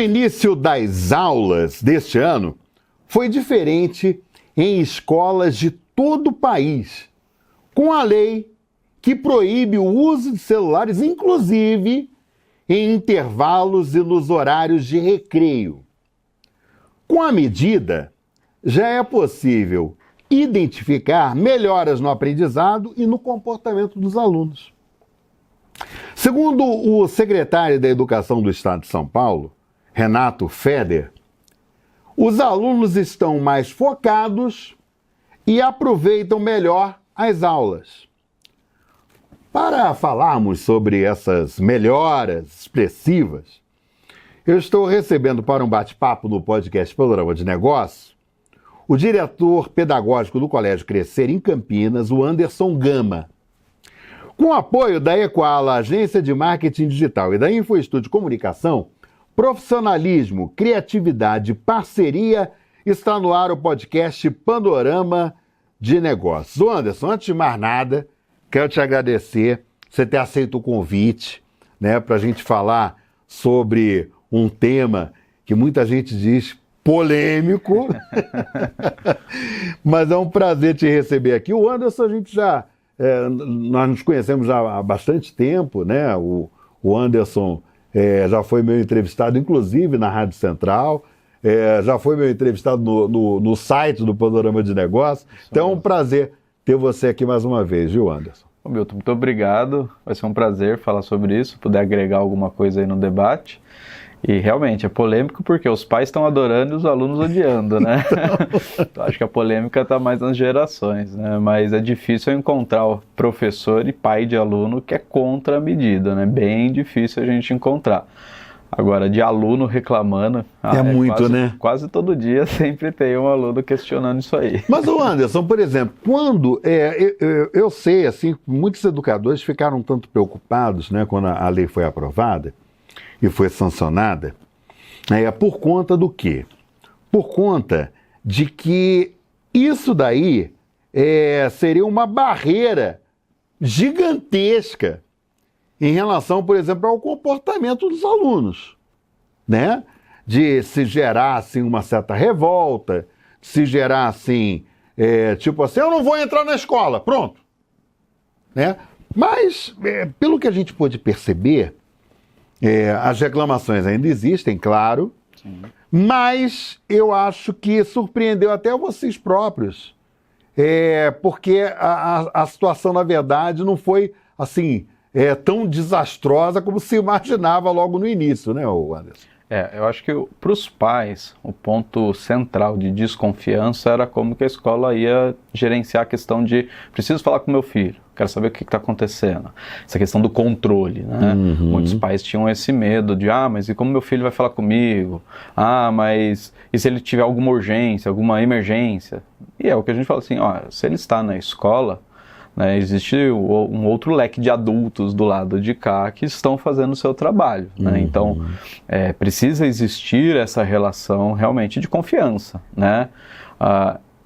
início das aulas deste ano foi diferente em escolas de todo o país, com a lei que proíbe o uso de celulares, inclusive em intervalos e nos horários de recreio. Com a medida, já é possível identificar melhoras no aprendizado e no comportamento dos alunos. Segundo o secretário da Educação do Estado de São Paulo, Renato Feder, os alunos estão mais focados e aproveitam melhor as aulas. Para falarmos sobre essas melhoras expressivas, eu estou recebendo para um bate-papo no podcast Panorama de Negócios o diretor pedagógico do Colégio Crescer em Campinas, o Anderson Gama. Com o apoio da Equala, agência de marketing digital, e da InfoEstudio Comunicação, profissionalismo, criatividade e parceria, está no ar o podcast Panorama de Negócios. Ô Anderson, antes de mais nada, quero te agradecer você ter aceito o convite, né, para a gente falar sobre um tema que muita gente diz polêmico, mas é um prazer te receber aqui. O Anderson, a gente nós nos conhecemos já há bastante tempo, né? O Anderson já foi meu entrevistado, inclusive, na Rádio Central, já foi meu entrevistado no site do Panorama de Negócios. Então é um prazer ter você aqui mais uma vez, viu, Anderson? Ô, Milton, muito obrigado. Vai ser um prazer falar sobre isso, poder agregar alguma coisa aí no debate. E realmente é polêmico porque os pais estão adorando e os alunos odiando, né? Então, acho que a polêmica está mais nas gerações, né? Mas é difícil encontrar o professor e pai de aluno que é contra a medida, né? Bem difícil a gente encontrar. Agora, de aluno reclamando... muito, né? Quase todo dia sempre tem um aluno questionando isso aí. Mas, o Anderson, por exemplo, quando... eu sei, assim, muitos educadores ficaram um tanto preocupados, né, quando a lei foi aprovada e foi sancionada, por conta do quê? Por conta de que isso daí seria uma barreira gigantesca em relação, por exemplo, ao comportamento dos alunos, né? De se gerar, assim, uma certa revolta, de se gerar, assim, tipo assim, eu não vou entrar na escola, pronto, né? Mas, pelo que a gente pôde perceber, as reclamações ainda existem, claro. Sim. Mas eu acho que surpreendeu até vocês próprios, porque a situação, na verdade, não foi assim tão desastrosa como se imaginava logo no início, né, Anderson? Eu acho que para os pais, o ponto central de desconfiança era como que a escola ia gerenciar a questão de preciso falar com meu filho, quero saber o que está acontecendo. Essa questão do controle, né? Uhum. Muitos pais tinham esse medo de, mas e como meu filho vai falar comigo? Mas e se ele tiver alguma urgência, alguma emergência? E é o que a gente fala assim, se ele está na escola, né, existe um outro leque de adultos do lado de cá que estão fazendo o seu trabalho, né? Então precisa existir essa relação realmente de confiança, né?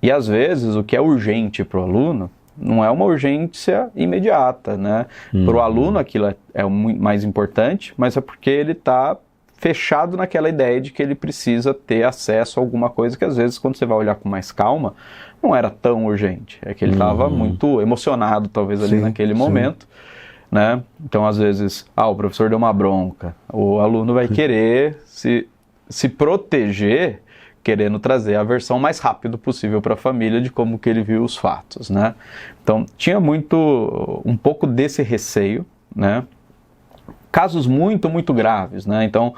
E às vezes o que é urgente para o aluno não é uma urgência imediata, né? Para o aluno aquilo é mais importante, mas é porque ele está fechado naquela ideia de que ele precisa ter acesso a alguma coisa que às vezes quando você vai olhar com mais calma não era tão urgente, é que ele estava muito emocionado talvez ali naquele momento, né? Então às vezes, o professor deu uma bronca, o aluno vai querer se proteger, querendo trazer a versão mais rápido possível para a família de como que ele viu os fatos, né? Então tinha um pouco desse receio, né? Casos muito, muito graves, né? Então,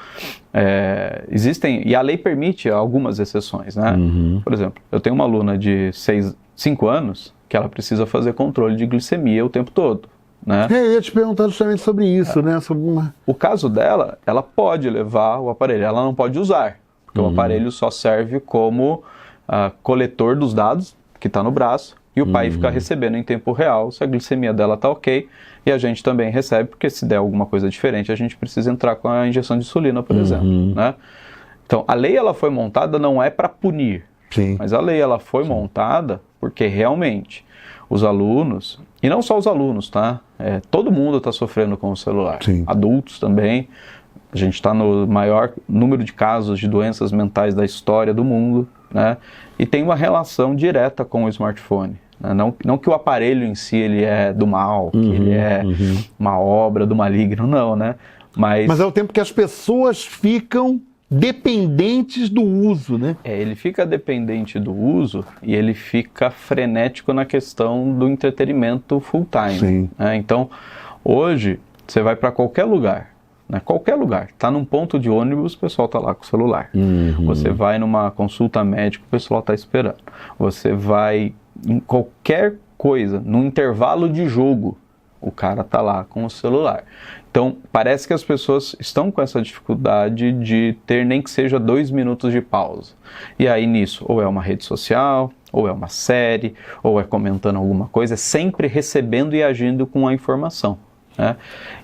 existem, e a lei permite algumas exceções, né? Uhum. Por exemplo, eu tenho uma aluna de 5 anos que ela precisa fazer controle de glicemia o tempo todo, né? Eu ia te perguntar justamente sobre isso, né? O caso dela, ela pode levar o aparelho, ela não pode usar, porque o aparelho só serve como coletor dos dados que está no braço, e o pai fica recebendo em tempo real se a glicemia dela está ok, e a gente também recebe, porque se der alguma coisa diferente, a gente precisa entrar com a injeção de insulina, por exemplo, né? Então, a lei ela foi montada não é para punir, mas a lei ela foi montada porque realmente os alunos, e não só os alunos, tá? Todo mundo está sofrendo com o celular, adultos também, A gente está no maior número de casos de doenças mentais da história do mundo, né? E tem uma relação direta com o smartphone. Né? Não que o aparelho em si ele é do mal, que ele é uma obra do maligno, não, né? Mas é o tempo que as pessoas ficam dependentes do uso, né? Ele fica dependente do uso e ele fica frenético na questão do entretenimento full time. Sim. Né? Então, hoje, você vai para qualquer lugar, né? Qualquer lugar. Está num ponto de ônibus, o pessoal está lá com o celular. Você vai numa consulta médica, o pessoal está esperando. Você vai em qualquer coisa, num intervalo de jogo, o cara está lá com o celular. Então, parece que as pessoas estão com essa dificuldade de ter nem que seja 2 minutos de pausa. E aí nisso, ou é uma rede social, ou é uma série, ou é comentando alguma coisa, é sempre recebendo e agindo com a informação. Né?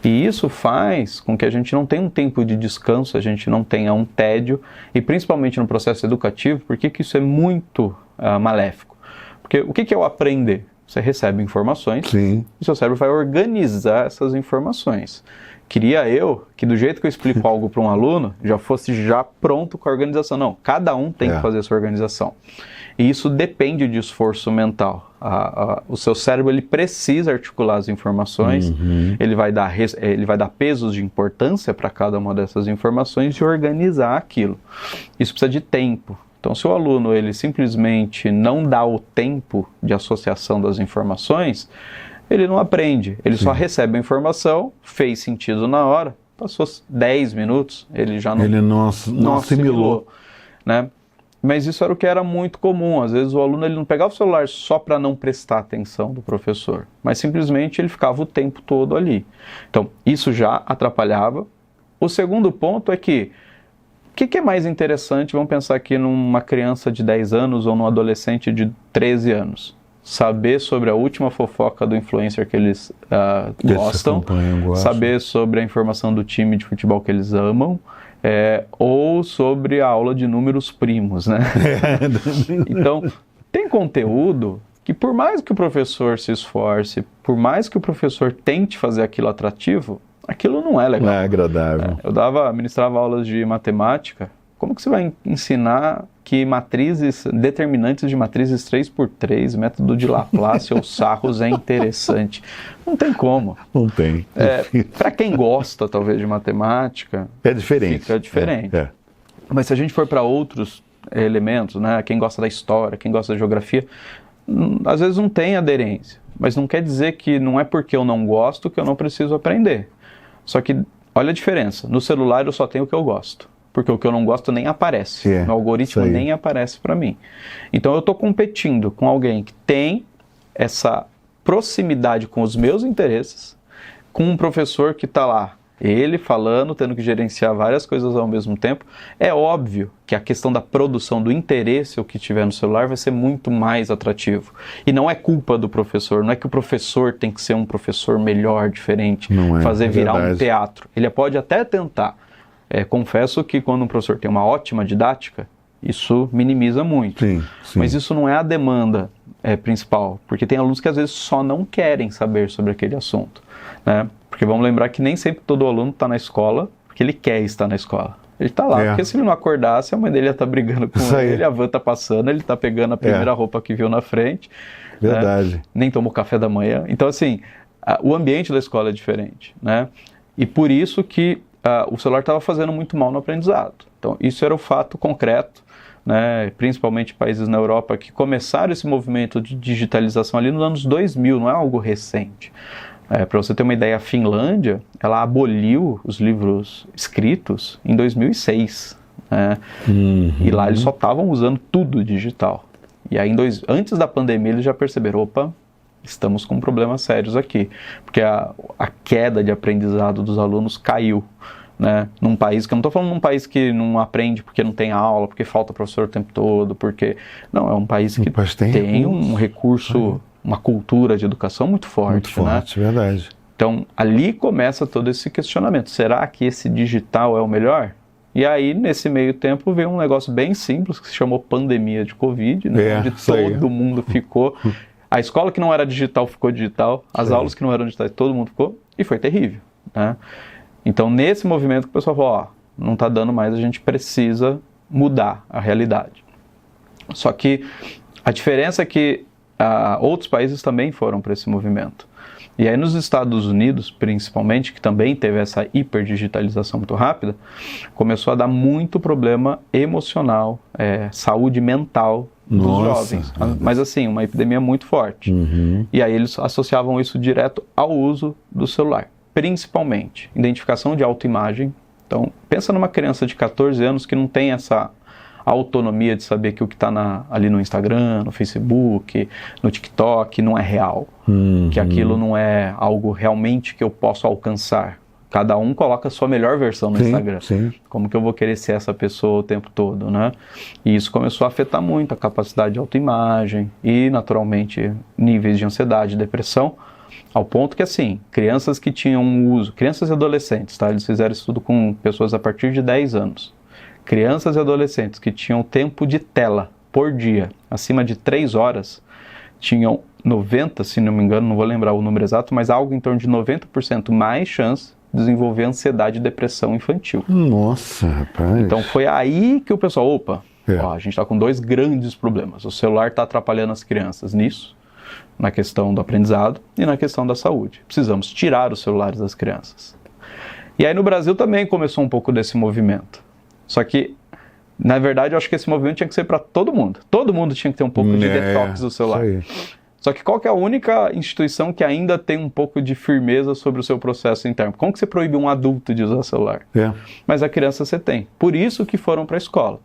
E isso faz com que a gente não tenha um tempo de descanso, a gente não tenha um tédio, e principalmente no processo educativo, por que isso é muito maléfico? Porque o que é o aprender? Você recebe informações. Sim. E seu cérebro vai organizar essas informações. Queria eu que do jeito que eu explico algo para um aluno, já fosse já pronto com a organização. Não, cada um tem que fazer essa organização. E isso depende de esforço mental. O seu cérebro ele precisa articular as informações, ele vai dar pesos de importância para cada uma dessas informações e organizar aquilo. Isso precisa de tempo. Então, se o aluno ele simplesmente não dá o tempo de associação das informações, ele não aprende. Ele só recebe a informação, fez sentido na hora, passou 10 minutos, ele já não assimilou. Né? Mas isso era o que era muito comum. Às vezes o aluno ele não pegava o celular só para não prestar atenção do professor, mas simplesmente ele ficava o tempo todo ali. Então, isso já atrapalhava. O segundo ponto é que o que é mais interessante, vamos pensar aqui numa criança de 10 anos ou num adolescente de 13 anos. Saber sobre a última fofoca do influencer que eles gostam, saber sobre a informação do time de futebol que eles amam, ou sobre a aula de números primos, né? Então, tem conteúdo que por mais que o professor se esforce, por mais que o professor tente fazer aquilo atrativo, aquilo não é legal. Não é agradável. Eu ministrava aulas de matemática. Como que você vai ensinar que determinantes de matrizes 3x3, método de Laplace ou Sarros é interessante? Não tem como. Não tem. Para quem gosta, talvez, de matemática... É diferente. Fica diferente. Mas se a gente for para outros elementos, né? Quem gosta da história, quem gosta da geografia, às vezes não tem aderência. Mas não quer dizer que não é porque eu não gosto que eu não preciso aprender. Só que, olha a diferença. No celular eu só tenho o que eu gosto. Porque o que eu não gosto nem aparece. No algoritmo nem aparece para mim. Então eu estou competindo com alguém que tem essa proximidade com os meus interesses, com um professor que está lá, ele falando, tendo que gerenciar várias coisas ao mesmo tempo. É óbvio que a questão da produção do interesse, o que tiver no celular, vai ser muito mais atrativo. E não é culpa do professor, não é que o professor tem que ser um professor melhor, diferente, fazer virar um teatro. Ele pode até tentar. Confesso que quando um professor tem uma ótima didática, isso minimiza muito. Sim. Mas isso não é a demanda principal, porque tem alunos que às vezes só não querem saber sobre aquele assunto, né? Porque vamos lembrar que nem sempre todo aluno está na escola porque ele quer estar na escola. Ele está lá, porque se ele não acordasse, a mãe dele ia estar brigando com ele, a van está passando, ele está pegando a primeira roupa que viu na frente. Verdade. Né? Nem tomou café da manhã. Então, assim, o ambiente da escola é diferente, né? E por isso que o celular estava fazendo muito mal no aprendizado. Então, isso era o fato concreto, né? Principalmente países na Europa que começaram esse movimento de digitalização ali nos anos 2000, não é algo recente. Para você ter uma ideia, a Finlândia, ela aboliu os livros escritos em 2006. Né? E lá eles só estavam usando tudo digital. E aí, antes da pandemia, eles já perceberam, opa, estamos com problemas sérios aqui. Porque a queda de aprendizado dos alunos caiu. Né? Num país, que eu não estou falando num país que não aprende porque não tem aula, porque falta professor o tempo todo, porque... Não, é um país que tem um recurso... uma cultura de educação muito forte. Muito forte, né? Verdade. Então, ali começa todo esse questionamento. Será que esse digital é o melhor? E aí, nesse meio tempo, veio um negócio bem simples, que se chamou pandemia de Covid, né? Onde todo mundo ficou. A escola que não era digital ficou digital, as aulas que não eram digitais, todo mundo ficou, e foi terrível. Né? Então, nesse movimento que o pessoal falou, ó, não está dando mais, a gente precisa mudar a realidade. Só que a diferença é que outros países também foram para esse movimento. E aí nos Estados Unidos, principalmente, que também teve essa hiperdigitalização muito rápida, começou a dar muito problema emocional, saúde mental dos jovens. Mas assim, uma epidemia muito forte. E aí eles associavam isso direto ao uso do celular. Principalmente, identificação de autoimagem. Então, pensa numa criança de 14 anos que não tem essa autonomia de saber que o que está ali no Instagram, no Facebook, no TikTok não é real, que aquilo não é algo realmente que eu posso alcançar. Cada um coloca a sua melhor versão no Instagram. Como que eu vou querer ser essa pessoa o tempo todo, né? E isso começou a afetar muito a capacidade de autoimagem e, naturalmente, níveis de ansiedade, depressão, ao ponto que, assim, crianças que tinham uso, crianças e adolescentes, tá? Eles fizeram estudo com pessoas a partir de 10 anos. Crianças e adolescentes que tinham tempo de tela por dia acima de 3 horas, tinham 90, se não me engano, não vou lembrar o número exato, mas algo em torno de 90% mais chance de desenvolver ansiedade e depressão infantil. Nossa, rapaz. Então foi aí que o pessoal, ó, a gente está com 2 grandes problemas. O celular está atrapalhando as crianças nisso, na questão do aprendizado e na questão da saúde. Precisamos tirar os celulares das crianças. E aí no Brasil também começou um pouco desse movimento. Só que, na verdade, eu acho que esse movimento tinha que ser para todo mundo. Todo mundo tinha que ter um pouco de detox do celular. Só que qual que é a única instituição que ainda tem um pouco de firmeza sobre o seu processo interno? Como que você proíbe um adulto de usar celular? Mas a criança você tem. Por isso que foram para a escola.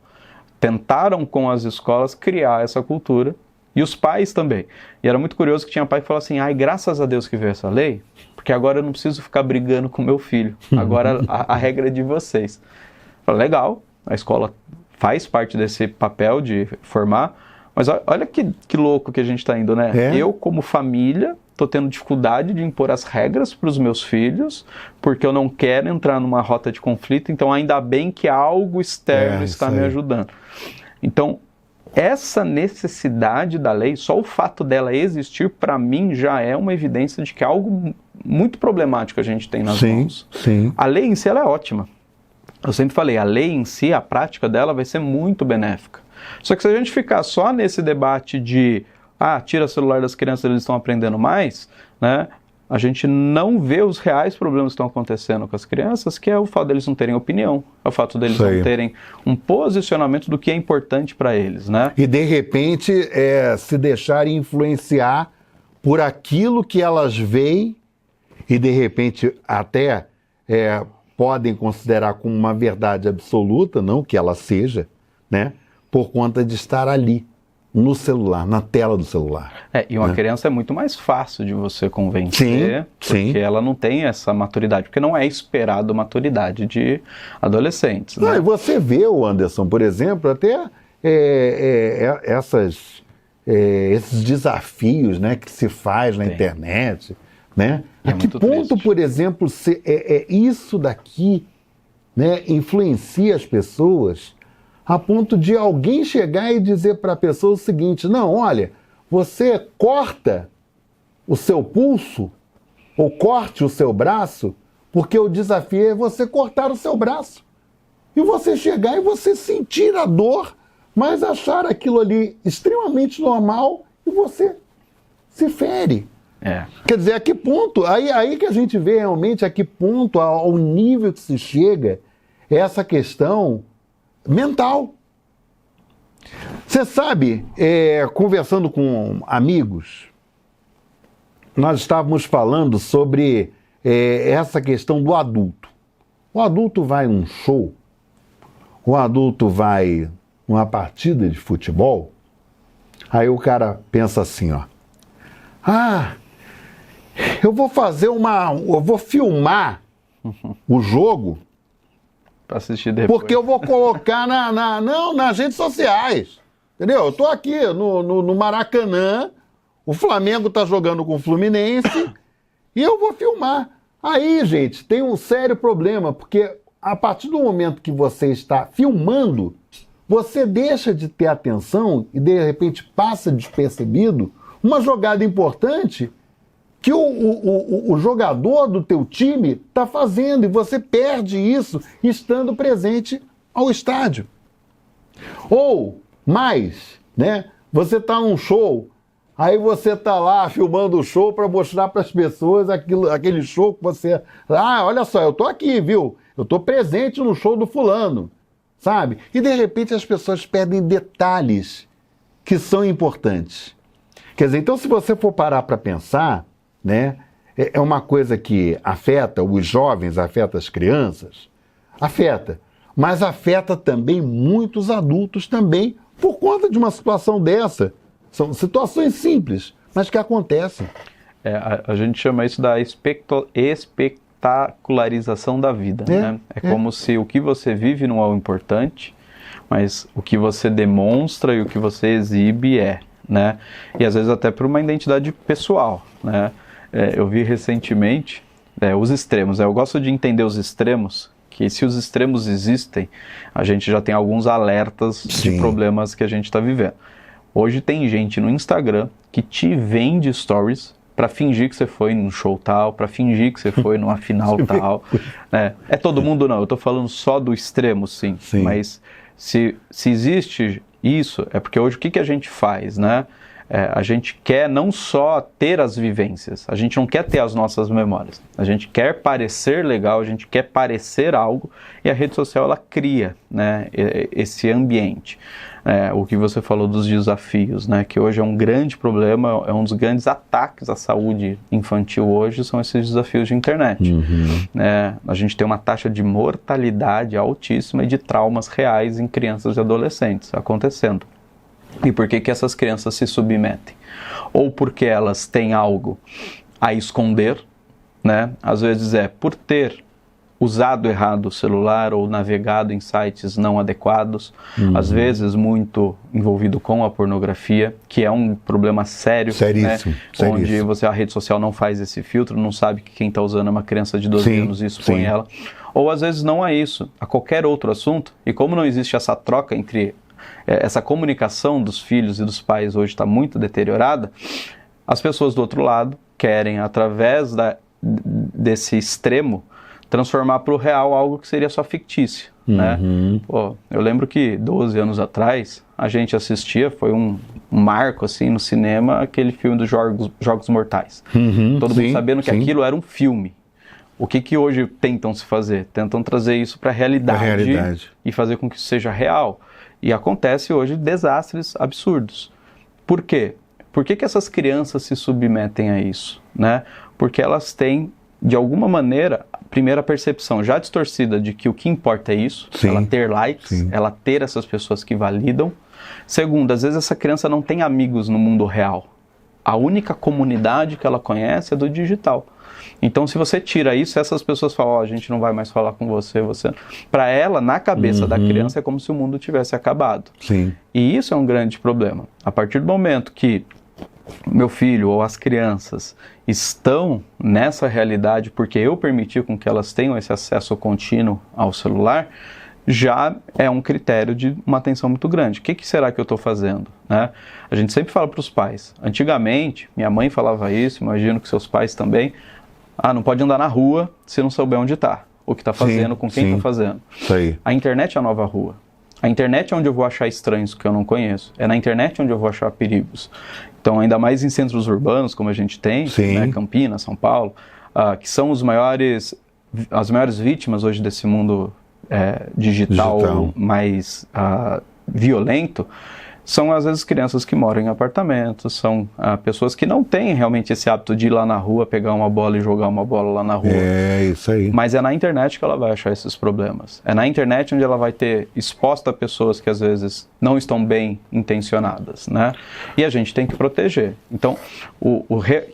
Tentaram com as escolas criar essa cultura. E os pais também. E era muito curioso que tinha pai que falava assim, graças a Deus que veio essa lei, porque agora eu não preciso ficar brigando com meu filho. Agora a regra é de vocês. Legal, a escola faz parte desse papel de formar, mas olha que louco que a gente está indo, né? Eu, como família, estou tendo dificuldade de impor as regras para os meus filhos, porque eu não quero entrar numa rota de conflito, então ainda bem que algo externo está me ajudando. Então, essa necessidade da lei, só o fato dela existir, para mim, já é uma evidência de que é algo muito problemático a gente tem nas mãos. A lei em si ela é ótima. Eu sempre falei, a lei em si, a prática dela vai ser muito benéfica. Só que se a gente ficar só nesse debate de, tira o celular das crianças, eles estão aprendendo mais, né? A gente não vê os reais problemas que estão acontecendo com as crianças, que é o fato deles não terem opinião, é o fato deles não terem um posicionamento do que é importante para eles, né? E de repente se deixarem influenciar por aquilo que elas veem e de repente até podem considerar como uma verdade absoluta, não que ela seja, né? Por conta de estar ali, no celular, na tela do celular. E uma criança é muito mais fácil de você convencer, porque ela não tem essa maturidade, porque não é esperado maturidade de adolescentes. Né? E você vê, Anderson, por exemplo, até esses desafios, né, que se faz na internet, né? A que ponto, por exemplo, isso daqui, né, influencia as pessoas a ponto de alguém chegar e dizer para a pessoa o seguinte, não, olha, você corta o seu pulso ou corte o seu braço, porque o desafio é você cortar o seu braço. E você chegar e você sentir a dor, mas achar aquilo ali extremamente normal e você se fere. Quer dizer, a que ponto, aí que a gente vê realmente a que ponto, ao nível que se chega, essa questão mental. Você sabe, conversando com amigos, nós estávamos falando sobre essa questão do adulto. O adulto vai num show, o adulto vai numa partida de futebol, aí o cara pensa assim, eu vou filmar o jogo para assistir depois. Porque eu vou colocar nas redes sociais. Entendeu? Eu tô aqui no Maracanã, o Flamengo tá jogando com o Fluminense e eu vou filmar. Aí, gente, tem um sério problema, porque a partir do momento que você está filmando, você deixa de ter atenção e de repente passa despercebido uma jogada importante que o jogador do teu time está fazendo, e você perde isso estando presente ao estádio. Ou, mais, né? Você está num show, aí você está lá filmando o show para mostrar para as pessoas aquele show que você... Ah, olha só, eu estou aqui, viu? Eu estou presente no show do fulano, sabe? E de repente as pessoas perdem detalhes que são importantes. Quer dizer, então se você for parar para pensar, né, é uma coisa que afeta os jovens, afeta as crianças, afeta, mas afeta também muitos adultos também por conta de uma situação dessa. São situações simples, mas que acontecem. A gente chama isso da espetacularização da vida, né? É como se o que você vive não é o importante, mas o que você demonstra e o que você exibe né? E às vezes até por uma identidade pessoal, né? Eu vi recentemente os extremos. Eu gosto de entender os extremos, que se os extremos existem, a gente já tem alguns alertas de problemas que a gente está vivendo. Hoje tem gente no Instagram que te vende stories para fingir que você foi num show tal, para fingir que você foi numa final tal. Né? É todo mundo não, eu estou falando só do extremo, sim. Mas se existe isso, é porque hoje o que a gente faz, né? A gente quer não só ter as vivências, a gente não quer ter as nossas memórias, a gente quer parecer legal, a gente quer parecer algo, e a rede social ela cria, né, esse ambiente. O que você falou dos desafios, né, que hoje é um grande problema, é um dos grandes ataques à saúde infantil hoje, são esses desafios de internet. A gente tem uma taxa de mortalidade altíssima e de traumas reais em crianças e adolescentes acontecendo. E por que essas crianças se submetem? Ou porque elas têm algo a esconder, né? Às vezes por ter usado errado o celular ou navegado em sites não adequados, às vezes muito envolvido com a pornografia, que é um problema sério, seríssimo, né? Onde a rede social não faz esse filtro, não sabe que quem está usando é uma criança de 12 anos e expõe ela. Ou às vezes não é isso, a qualquer outro assunto, e como não existe essa troca entre... essa comunicação dos filhos e dos pais hoje está muito deteriorada, as pessoas do outro lado querem, através desse extremo, transformar para o real algo que seria só fictício. Né? Eu lembro que 12 anos atrás a gente assistia, foi um marco assim, no cinema, aquele filme dos Jogos Mortais. Todo mundo sabendo que aquilo era um filme. O que hoje tentam se fazer? Tentam trazer isso para a realidade e fazer com que isso seja real. E acontece hoje desastres absurdos. Por quê? Por que essas crianças se submetem a isso? Né? Porque elas têm, de alguma maneira, a primeira percepção já distorcida de que o que importa é isso, ela ter likes, ela ter essas pessoas que validam. Segundo, às vezes essa criança não tem amigos no mundo real. A única comunidade que ela conhece é do digital. Então, se você tira isso, essas pessoas falam, a gente não vai mais falar com você. Para ela, na cabeça da criança, é como se o mundo tivesse acabado. E isso é um grande problema. A partir do momento que meu filho ou as crianças estão nessa realidade, porque eu permiti com que elas tenham esse acesso contínuo ao celular, já é um critério de uma atenção muito grande. O que será que eu estou fazendo? Né? A gente sempre fala para os pais. Antigamente, minha mãe falava isso, imagino que seus pais também, não pode andar na rua se não souber onde está, o que está fazendo, com quem está fazendo. A internet é a nova rua. A internet é onde eu vou achar estranhos que eu não conheço. É na internet onde eu vou achar perigos. Então, ainda mais em centros urbanos, como a gente tem, né, Campinas, São Paulo, que são as maiores vítimas hoje desse mundo digital mais violento, são às vezes crianças que moram em apartamentos, são pessoas que não têm realmente esse hábito de ir lá na rua, pegar uma bola e jogar uma bola lá na rua. É isso aí. Mas é na internet que ela vai achar esses problemas. É na internet onde ela vai ter exposta a pessoas que às vezes não estão bem intencionadas, né? E a gente tem que proteger. Então,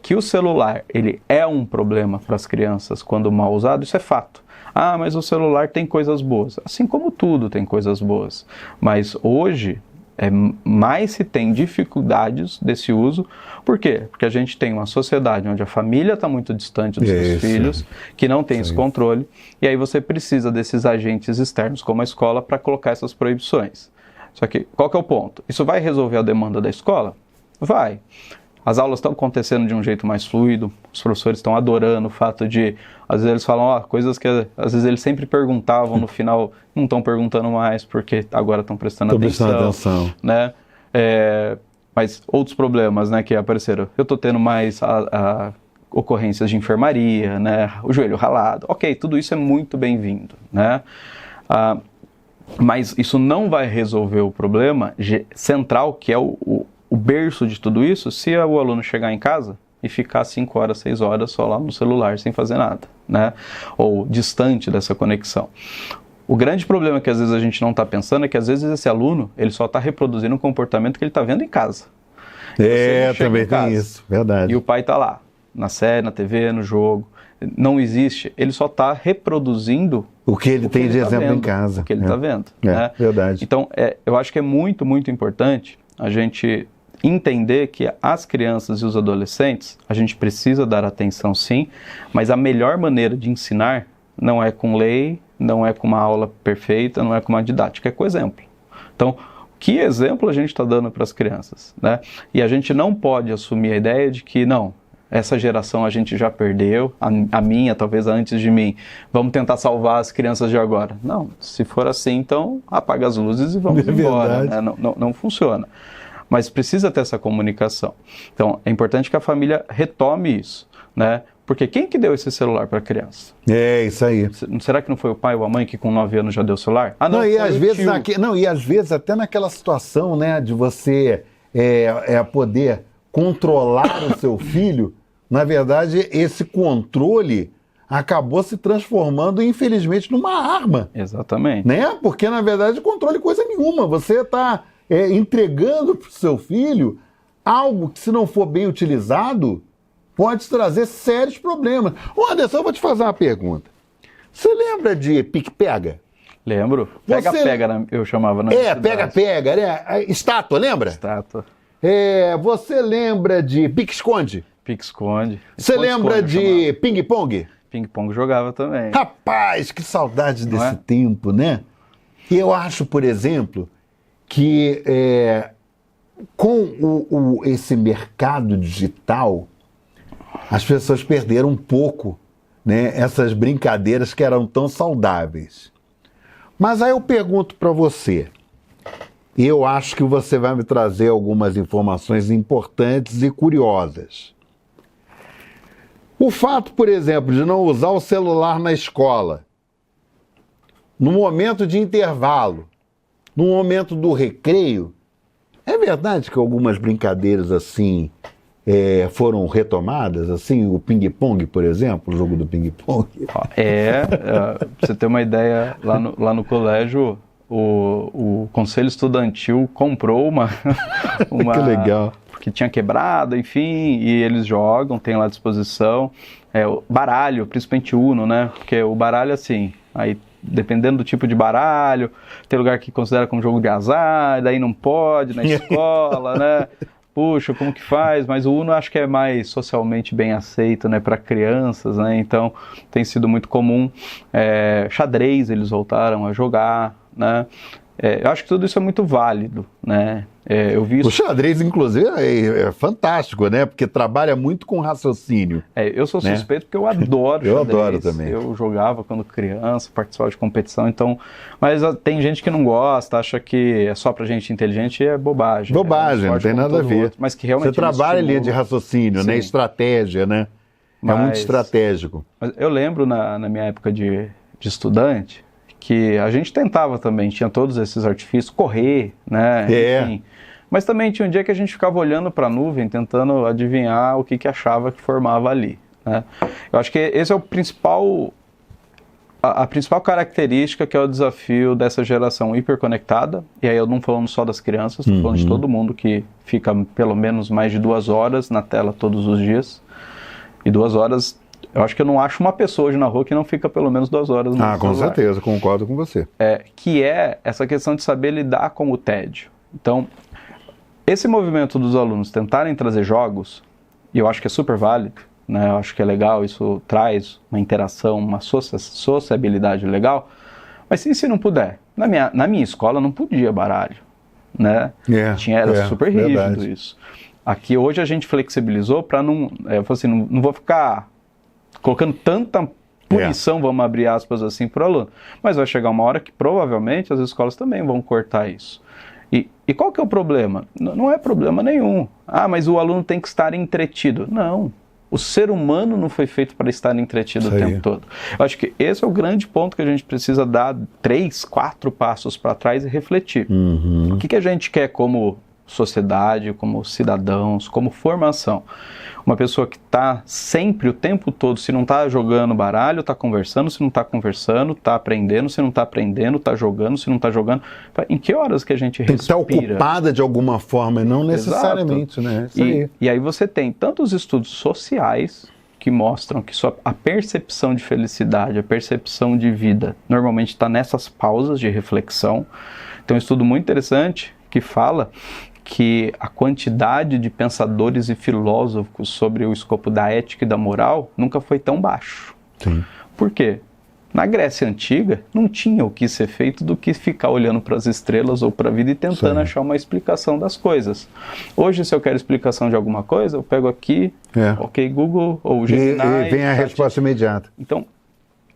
que o celular ele é um problema para as crianças quando mal usado, isso é fato. Mas o celular tem coisas boas. Assim como tudo tem coisas boas. Mas hoje mais se tem dificuldades desse uso. Por quê? Porque a gente tem uma sociedade onde a família está muito distante dos seus filhos, que não tem esse controle, e aí você precisa desses agentes externos, como a escola, para colocar essas proibições. Só que, qual que é o ponto? Isso vai resolver a demanda da escola? Vai. as aulas estão acontecendo de um jeito mais fluido, os professores estão adorando o fato de, às vezes eles falam, coisas que às vezes eles sempre perguntavam, no final não estão perguntando mais, porque agora estão prestando atenção. Né? Mas outros problemas, né, que apareceram, eu estou tendo mais ocorrências de enfermaria, né, o joelho ralado, ok, tudo isso é muito bem-vindo, né, mas isso não vai resolver o problema central, que é o berço de tudo isso, se o aluno chegar em casa e ficar 5 horas, 6 horas só lá no celular sem fazer nada, né, ou distante dessa conexão. O grande problema que às vezes a gente não está pensando é que às vezes esse aluno, ele só está reproduzindo um comportamento que ele está vendo em casa. Também tem isso, verdade. E o pai está lá, na série, na TV, no jogo. Não existe, ele só está reproduzindo o que ele tem de exemplo em casa. O que ele está vendo. Né? Verdade. Então, eu acho que é muito, muito importante a gente entender que as crianças e os adolescentes, a gente precisa dar atenção sim, mas a melhor maneira de ensinar não é com lei, não é com uma aula perfeita, não é com uma didática, é com exemplo. Então, que exemplo a gente está dando para as crianças, né? E a gente não pode assumir a ideia de que, não, essa geração a gente já perdeu, a minha, talvez antes de mim, vamos tentar salvar as crianças de agora. Não, se for assim, então apaga as luzes e vamos embora, né? Não funciona. Mas precisa ter essa comunicação. Então, é importante que a família retome isso, né? Porque quem que deu esse celular para a criança? Isso aí. Será que não foi o pai ou a mãe que com 9 anos já deu o celular? Não, e às vezes e às vezes até naquela situação, né, de você poder controlar o seu filho, na verdade, esse controle acabou se transformando, infelizmente, numa arma. Exatamente. Né? Porque, na verdade, controle coisa nenhuma. Você está entregando para o seu filho algo que, se não for bem utilizado, pode trazer sérios problemas. Anderson, eu vou te fazer uma pergunta. Você lembra de pique-pega? Lembro. Pega-pega, eu chamava. Pega-pega, né? Estátua, lembra? Estátua. Você lembra de pique-esconde? Pique-esconde. Você lembra de ping-pong? Ping-pong jogava também. Rapaz, que saudade desse tempo, né? E eu acho, por exemplo, que com esse mercado digital, as pessoas perderam um pouco, né, essas brincadeiras que eram tão saudáveis. Mas aí eu pergunto para você, e eu acho que você vai me trazer algumas informações importantes e curiosas. O fato, por exemplo, de não usar o celular na escola, no momento de intervalo, no momento do recreio, é verdade que algumas brincadeiras assim foram retomadas, assim, o ping-pong, por exemplo, o jogo do ping-pong? Pra você ter uma ideia, lá no colégio, o Conselho Estudantil comprou uma que legal. Que tinha quebrado, enfim, e eles jogam, tem lá à disposição. O baralho, principalmente Uno, né? Porque o baralho, assim, aí dependendo do tipo de baralho, tem lugar que considera como jogo de azar, daí não pode na escola, né? Puxa, como que faz? Mas o Uno acho que é mais socialmente bem aceito, né, para crianças, né? Então tem sido muito comum. Xadrez eles voltaram a jogar, né? Eu acho que tudo isso é muito válido, né? Eu vi isso... O xadrez, inclusive, é fantástico, né? Porque trabalha muito com raciocínio. Eu sou suspeito porque eu adoro xadrez. Eu adoro também. Eu jogava quando criança, participava de competição, então... Mas tem gente que não gosta, acha que é só pra gente inteligente e é bobagem. Bobagem, não tem nada a ver. Outro, mas que realmente você trabalha ali de raciocínio, né? Estratégia, né? É muito estratégico. Mas eu lembro na minha época de estudante, que a gente tentava também, tinha todos esses artifícios, correr, né? Enfim. Mas também tinha um dia que a gente ficava olhando para a nuvem, tentando adivinhar o que achava que formava ali, né? Eu acho que esse é o principal, a principal característica, que é o desafio dessa geração hiperconectada, e aí eu não falando só das crianças, estou falando de todo mundo que fica pelo menos mais de 2 horas na tela todos os dias, e 2 horas... Eu acho que eu não acho uma pessoa hoje na rua que não fica pelo menos 2 horas no celular. Com certeza, concordo com você. Que é essa questão de saber lidar com o tédio. Então, esse movimento dos alunos tentarem trazer jogos, e eu acho que é super válido, né? Eu acho que é legal, isso traz uma interação, uma sociabilidade legal, mas se não puder, na minha escola não podia baralho, né? Era super rígido isso. Aqui hoje a gente flexibilizou para não vou ficar colocando tanta punição, vamos abrir aspas assim, para o aluno. Mas vai chegar uma hora que provavelmente as escolas também vão cortar isso. E qual que é o problema? Não é problema nenhum. Mas o aluno tem que estar entretido. Não. O ser humano não foi feito para estar entretido o tempo todo. Eu acho que esse é o grande ponto que a gente precisa dar 3, 4 passos para trás e refletir. O que a gente quer como sociedade, como cidadãos, como formação? Uma pessoa que está sempre, o tempo todo, se não está jogando baralho, está conversando, se não está conversando, está aprendendo, se não está aprendendo, está jogando, se não está jogando. Em que horas que a gente respira? Tem que estar ocupada de alguma forma, e não necessariamente, né? E aí você tem tantos estudos sociais que mostram que a percepção de felicidade, a percepção de vida, normalmente está nessas pausas de reflexão. Tem um estudo muito interessante que fala que a quantidade de pensadores e filósofos sobre o escopo da ética e da moral nunca foi tão baixo. Sim. Por quê? Na Grécia Antiga não tinha o que ser feito do que ficar olhando para as estrelas ou para a vida e tentando achar uma explicação das coisas. Hoje, se eu quero explicação de alguma coisa, eu pego aqui, ok, Google ou Gemini. E vem a resposta imediata. Então,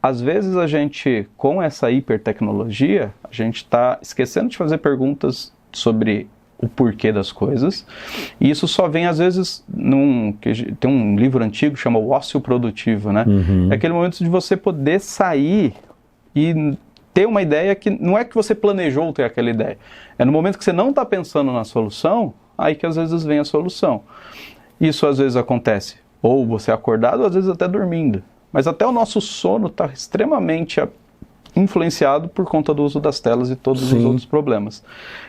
às vezes a gente, com essa hipertecnologia, a gente está esquecendo de fazer perguntas sobre o porquê das coisas, e isso só vem às vezes tem um livro antigo que chama O Ócio Produtivo, né? É aquele momento de você poder sair e ter uma ideia que não é que você planejou ter aquela ideia, é no momento que você não está pensando na solução, aí que às vezes vem a solução. Isso às vezes acontece, ou você é acordado, ou às vezes até dormindo, mas até o nosso sono está extremamente influenciado por conta do uso das telas e todos os outros problemas.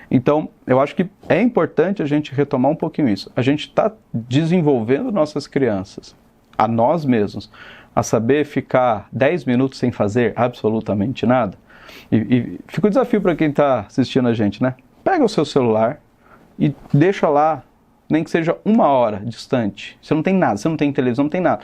Então, eu acho que é importante a gente retomar um pouquinho isso. A gente está desenvolvendo nossas crianças, a nós mesmos, a saber ficar 10 minutos sem fazer absolutamente nada. E fica o desafio para quem está assistindo a gente, né? Pega o seu celular e deixa lá, nem que seja 1 hora distante. Você não tem nada, você não tem televisão, não tem nada.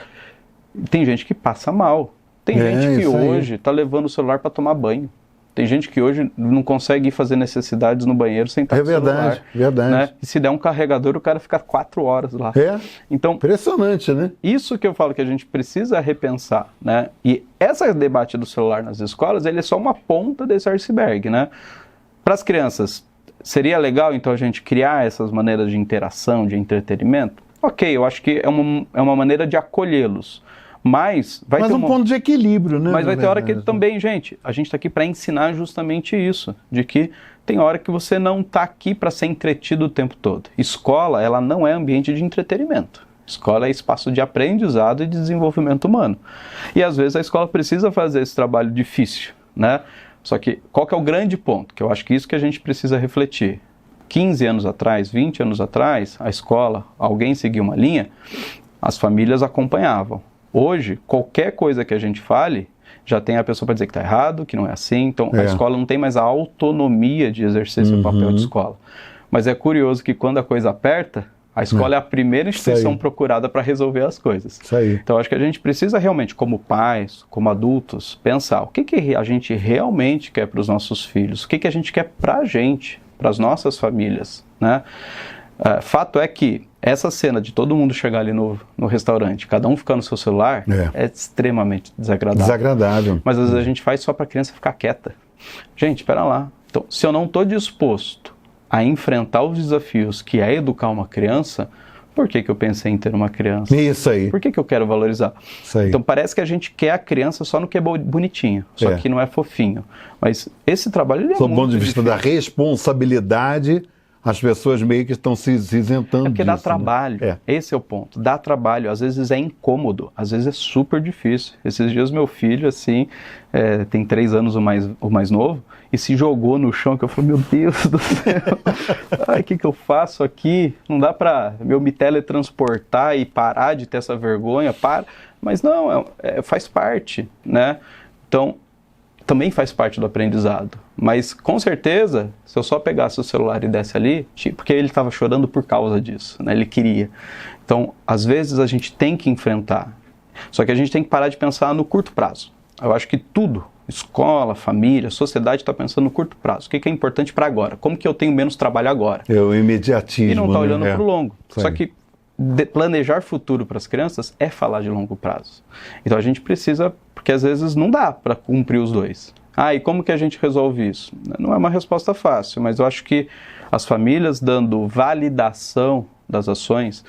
Tem gente que passa mal. Tem gente que hoje está levando o celular para tomar banho. Tem gente que hoje não consegue ir fazer necessidades no banheiro sem estar com o celular. Verdade. Né? E se der um carregador, o cara fica 4 horas lá. Então, impressionante, né? Isso que eu falo que a gente precisa repensar, né? E esse debate do celular nas escolas, ele é só uma ponta desse iceberg, né? Para as crianças, seria legal, então, a gente criar essas maneiras de interação, de entretenimento? Ok, eu acho que é uma maneira de acolhê-los. Mas vai ter ponto de equilíbrio, né? Mas vai ter hora que também, gente, a gente está aqui para ensinar justamente isso, de que tem hora que você não está aqui para ser entretido o tempo todo. Escola, ela não é ambiente de entretenimento. Escola é espaço de aprendizado e de desenvolvimento humano. E às vezes a escola precisa fazer esse trabalho difícil, né? Só que qual que é o grande ponto? Que eu acho que isso que a gente precisa refletir. 15 anos atrás, 20 anos atrás, a escola, alguém seguia uma linha, as famílias acompanhavam. Hoje, qualquer coisa que a gente fale, já tem a pessoa para dizer que está errado, que não é assim. Então, a escola não tem mais a autonomia de exercer seu papel de escola. Mas é curioso que quando a coisa aperta, a escola é a primeira instituição procurada para resolver as coisas. Então, acho que a gente precisa realmente, como pais, como adultos, pensar o que a gente realmente quer para os nossos filhos, o que a gente quer para a gente, para as nossas famílias, né? Fato é que essa cena de todo mundo chegar ali no restaurante, cada um ficar no seu celular, é extremamente desagradável. Mas às vezes a gente faz só para a criança ficar quieta. Gente, espera lá. Então, se eu não estou disposto a enfrentar os desafios que é educar uma criança, por que eu pensei em ter uma criança? Isso aí. Por que eu quero valorizar? Isso aí. Então parece que a gente quer a criança só no que é bonitinho, só que não é fofinho. Mas esse trabalho ele é muito do ponto de vista da responsabilidade, as pessoas meio que estão se isentando porque disso, dá trabalho, esse é o ponto, dá trabalho, às vezes é incômodo, às vezes é super difícil. Esses dias meu filho, assim, tem 3 anos o mais novo, e se jogou no chão, que eu falei, meu Deus do céu, o que eu faço aqui? Não dá para eu me teletransportar e parar de ter essa vergonha, mas não, faz parte, né? Então, também faz parte do aprendizado. Mas, com certeza, se eu só pegasse o celular e desse ali, porque ele estava chorando por causa disso, né? Ele queria. Então, às vezes, a gente tem que enfrentar. Só que a gente tem que parar de pensar no curto prazo. Eu acho que tudo escola, família, sociedade está pensando no curto prazo. O que é importante para agora? Como que eu tenho menos trabalho agora? É o imediatismo. E não está olhando né? para o longo. Sim. Só que planejar futuro para as crianças é falar de longo prazo. Então a gente precisa, porque às vezes não dá para cumprir os dois. E como que a gente resolve isso? Não é uma resposta fácil, mas eu acho que as famílias dando validação das ações,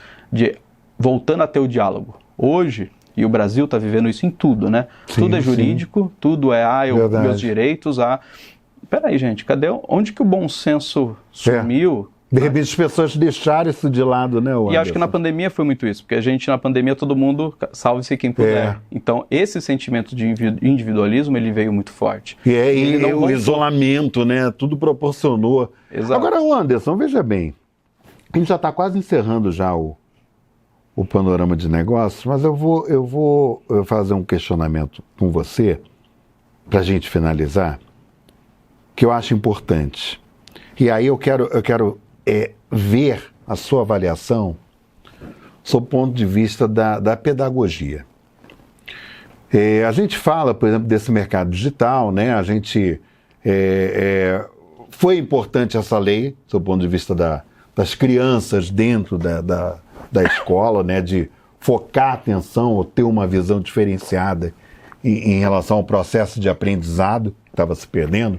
voltando a ter o diálogo. Hoje, e o Brasil está vivendo isso em tudo, né? Sim, tudo é jurídico, tudo é, meus direitos, Peraí, gente, onde que o bom senso sumiu? De repente as pessoas deixaram isso de lado, né, Anderson? E acho que na pandemia foi muito isso, porque a gente, na pandemia, todo mundo, salve-se quem puder. Então, esse sentimento de individualismo, ele veio muito forte. E o isolamento, né, tudo proporcionou. Exato. Agora, Anderson, veja bem, a gente já está quase encerrando já o panorama de negócios, mas eu vou fazer um questionamento com você, para a gente finalizar, que eu acho importante. E aí eu quero ver a sua avaliação sob o ponto de vista da pedagogia. A gente fala, por exemplo, desse mercado digital, né? A gente foi importante essa lei, sob o ponto de vista das crianças dentro da escola, né? De focar a atenção ou ter uma visão diferenciada em relação ao processo de aprendizado que estava se perdendo.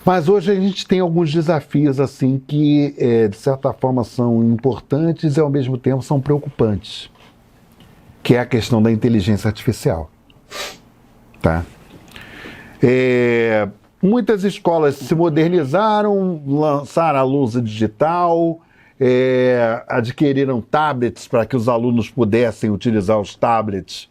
Mas hoje a gente tem alguns desafios assim que, de certa forma, são importantes e, ao mesmo tempo, são preocupantes, que é a questão da inteligência artificial. Tá? Muitas escolas se modernizaram, lançaram a lousa digital, adquiriram tablets para que os alunos pudessem utilizar os tablets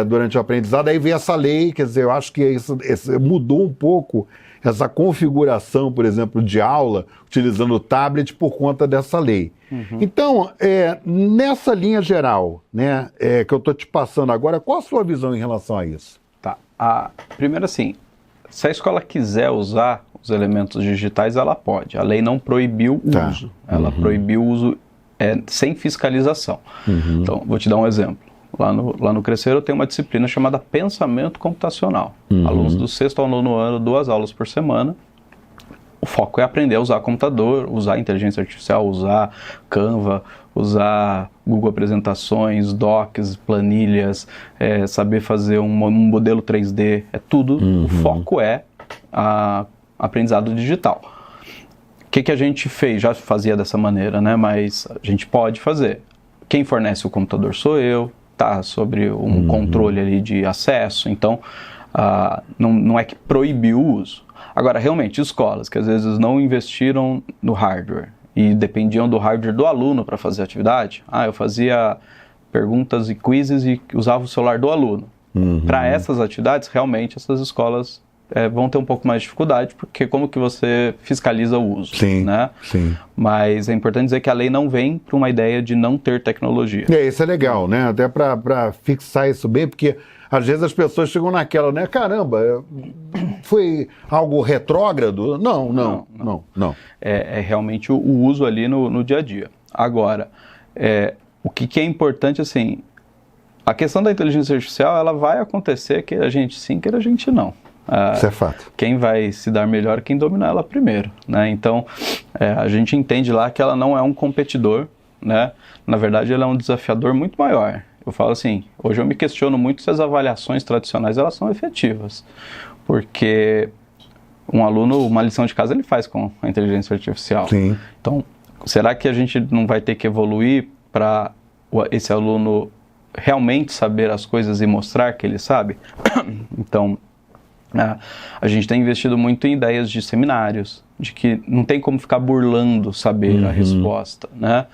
durante o aprendizado. Aí veio essa lei, quer dizer, eu acho que isso mudou um pouco essa configuração, por exemplo, de aula, utilizando o tablet por conta dessa lei. Uhum. Então, nessa linha geral, né, que eu estou te passando agora, qual a sua visão em relação a isso? Tá. Primeiro assim, se a escola quiser usar os elementos digitais, ela pode. A lei não proibiu o uso. Ela proibiu o uso sem fiscalização. Uhum. Então, vou te dar um exemplo. Lá no Crescer eu tenho uma disciplina chamada Pensamento Computacional. Uhum. Alunos do 6º ao 9º ano, 2 aulas por semana. O foco é aprender a usar computador, usar inteligência artificial, usar Canva, usar Google Apresentações, Docs, planilhas, saber fazer um modelo 3D, tudo. Uhum. O foco é aprendizado digital. O que a gente fez? Já fazia dessa maneira, né? Mas a gente pode fazer. Quem fornece o computador sou eu. Tá sobre um controle ali de acesso, então não é que proibiu o uso. Agora, realmente, escolas que às vezes não investiram no hardware e dependiam do hardware do aluno para fazer a atividade, eu fazia perguntas e quizzes e usava o celular do aluno. Uhum. Para essas atividades, realmente, essas escolas vão ter um pouco mais de dificuldade, porque como que você fiscaliza o uso? Sim, né? Sim. Mas é importante dizer que a lei não vem para uma ideia de não ter tecnologia. Isso é legal, né? Até para fixar isso bem, porque às vezes as pessoas chegam naquela, né? Caramba, foi algo retrógrado? Não. É realmente o uso ali no dia a dia. Agora, o que é importante, assim, a questão da inteligência artificial, ela vai acontecer, queira a gente sim, queira a gente não. Isso é fato. Quem vai se dar melhor é quem dominar ela primeiro, né? Então, a gente entende lá que ela não é um competidor, né? Na verdade, ela é um desafiador muito maior. Eu falo assim, hoje eu me questiono muito se as avaliações tradicionais elas são efetivas, porque um aluno, uma lição de casa ele faz com a inteligência artificial. Sim. Então, será que a gente não vai ter que evoluir para esse aluno realmente saber as coisas e mostrar que ele sabe? Então, a gente tem investido muito em ideias de seminários, de que não tem como ficar burlando saber a resposta, né?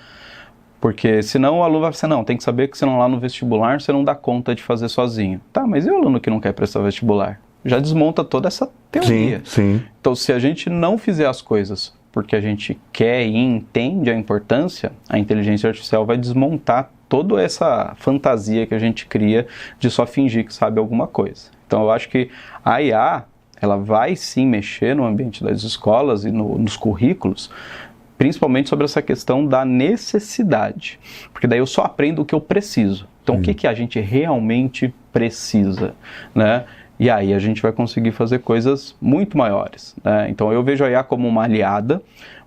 Porque senão o aluno vai pensar, não, tem que saber que senão lá no vestibular você não dá conta de fazer sozinho. Tá, mas e o aluno que não quer prestar vestibular? Já desmonta toda essa teoria. Sim. Então, se a gente não fizer as coisas porque a gente quer e entende a importância, a inteligência artificial vai desmontar toda essa fantasia que a gente cria de só fingir que sabe alguma coisa. Então, eu acho que a IA, ela vai sim mexer no ambiente das escolas e nos currículos, principalmente sobre essa questão da necessidade. Porque daí eu só aprendo o que eu preciso. Então, o que a gente realmente precisa, né? E aí a gente vai conseguir fazer coisas muito maiores, né? Então eu vejo a IA como uma aliada,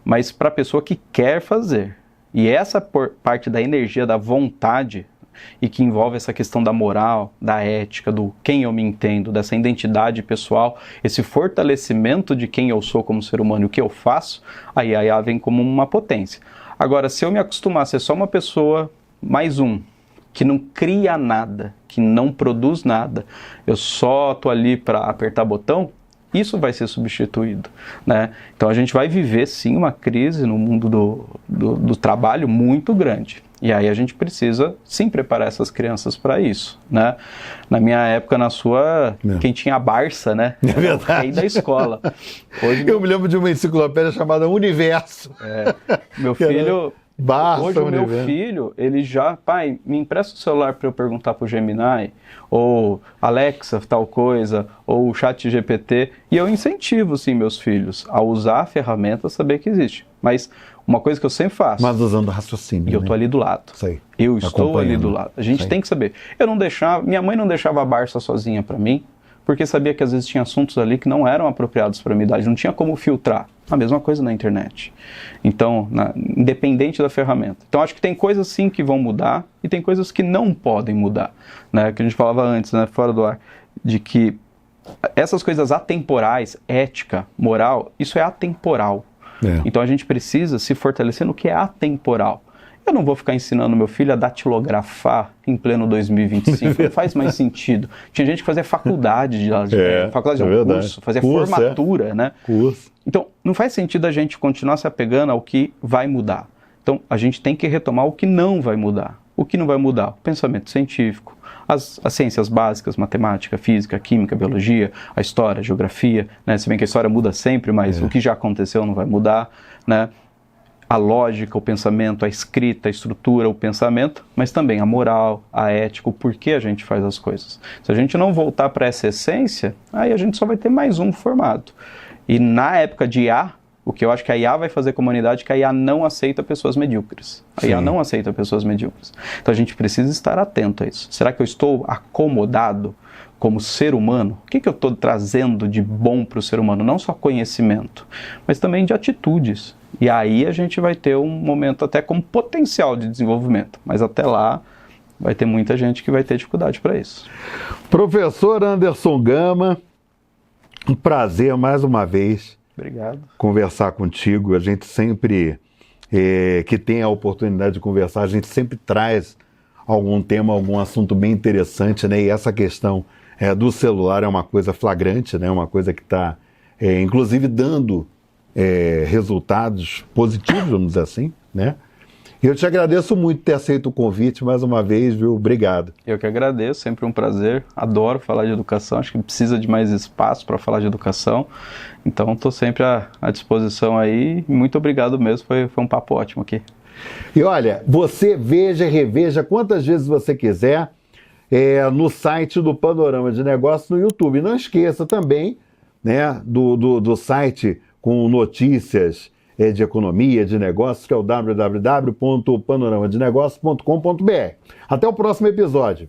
mas para a pessoa que quer fazer. E essa parte da energia, da vontade, e que envolve essa questão da moral, da ética, do quem eu me entendo, dessa identidade pessoal, esse fortalecimento de quem eu sou como ser humano e o que eu faço, aí a IA vem como uma potência. Agora, se eu me acostumar a ser só uma pessoa, mais um, que não cria nada, que não produz nada, eu só estou ali para apertar botão, isso vai ser substituído, né? Então a gente vai viver sim uma crise no mundo do trabalho muito grande. E aí a gente precisa sim preparar essas crianças para isso, né? Na minha época, na sua, quem tinha a Barça, né? É verdade. Era o rei da escola. Hoje, eu me lembro de uma enciclopédia chamada Universo. Meu filho... Barça, hoje o meu filho, ele já, pai, me empresta o celular para eu perguntar pro Gemini, ou Alexa, tal coisa, ou o ChatGPT, e eu incentivo, sim, meus filhos a usar a ferramenta, saber que existe. Mas uma coisa que eu sempre faço... Mas usando raciocínio, e eu tô ali do lado. Isso aí. Eu estou ali do lado. A gente tem que saber. Eu não deixava, minha mãe não deixava a Barça sozinha para mim, porque sabia que às vezes tinha assuntos ali que não eram apropriados para a minha idade, não tinha como filtrar. A mesma coisa na internet. Então, independente da ferramenta. Então, acho que tem coisas sim que vão mudar e tem coisas que não podem mudar. Né? Que a gente falava antes, né, fora do ar, de que essas coisas atemporais, ética, moral, isso é atemporal. Então, a gente precisa se fortalecer no que é atemporal. Eu não vou ficar ensinando meu filho a datilografar em pleno 2025, não faz mais sentido. Tinha gente que fazia faculdade de curso, fazia formatura, né? Então, não faz sentido a gente continuar se apegando ao que vai mudar. Então, a gente tem que retomar o que não vai mudar. O que não vai mudar? O pensamento científico, as ciências básicas, matemática, física, química, biologia, a história, a geografia, né? Se bem que a história muda sempre, mas o que já aconteceu não vai mudar, né? A lógica, o pensamento, a escrita, a estrutura, o pensamento, mas também a moral, a ética, o porquê a gente faz as coisas. Se a gente não voltar para essa essência, aí a gente só vai ter mais um formado. E na época de IA, o que eu acho que a IA vai fazer com a humanidade é que a IA não aceita pessoas medíocres. A IA não aceita pessoas medíocres. Então a gente precisa estar atento a isso. Será que eu estou acomodado como ser humano? O que eu estou trazendo de bom para o ser humano? Não só conhecimento, mas também de atitudes. E aí a gente vai ter um momento até com potencial de desenvolvimento. Mas até lá vai ter muita gente que vai ter dificuldade para isso. Professor Anderson Gama, um prazer mais uma vez. Obrigado. Conversar contigo. A gente sempre que tem a oportunidade de conversar, a gente sempre traz algum tema, algum assunto bem interessante, né? E essa questão do celular é uma coisa flagrante, né? Uma coisa que está, inclusive, dando resultados positivos, vamos dizer assim, né? E eu te agradeço muito ter aceito o convite mais uma vez, viu? Obrigado. Eu que agradeço, sempre um prazer. Adoro falar de educação, acho que precisa de mais espaço para falar de educação. Então, estou sempre à disposição aí. Muito obrigado mesmo, foi um papo ótimo aqui. E olha, você veja e reveja quantas vezes você quiser no site do Panorama de Negócios no YouTube. Não esqueça também, né, do site com notícias de economia, de negócios, que é o www.panoramadenegócios.com.br. Até o próximo episódio.